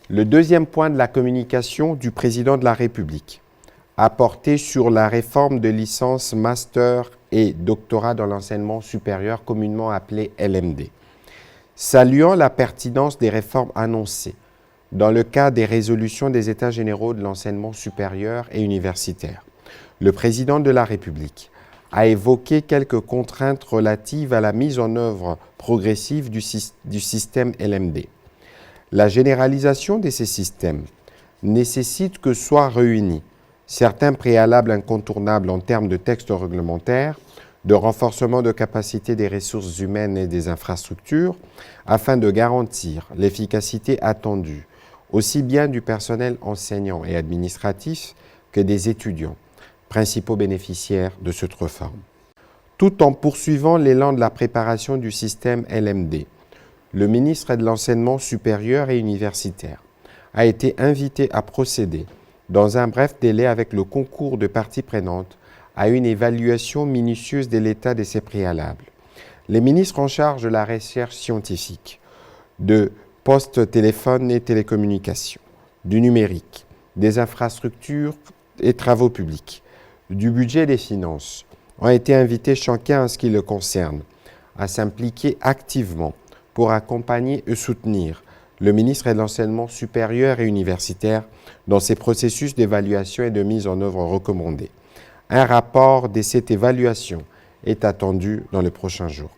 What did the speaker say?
Le deuxième point de la communication du président de la République a porté sur la réforme de licence, master et doctorat dans l'enseignement supérieur, communément appelé LMD. Saluant la pertinence des réformes annoncées dans le cadre des résolutions des États généraux de l'enseignement supérieur et universitaire, le président de la République a évoqué quelques contraintes relatives à la mise en œuvre progressive du système LMD. La généralisation de ces systèmes nécessite que soient réunis certains préalables incontournables en termes de textes réglementaires, de renforcement de capacité des ressources humaines et des infrastructures, afin de garantir l'efficacité attendue, aussi bien du personnel enseignant et administratif que des étudiants, principaux bénéficiaires de cette réforme. Tout en poursuivant l'élan de la préparation du système LMD, le ministre de l'Enseignement supérieur et universitaire a été invité à procéder, dans un bref délai avec le concours de parties prenantes, à une évaluation minutieuse de l'état de ces préalables. Les ministres en charge de la recherche scientifique, de postes, téléphones et télécommunications, du numérique, des infrastructures et travaux publics, du budget et des finances, ont été invités chacun en ce qui le concerne à s'impliquer activement pour accompagner et soutenir le ministre de l'Enseignement supérieur et universitaire dans ses processus d'évaluation et de mise en œuvre recommandés. Un rapport de cette évaluation est attendu dans les prochains jours.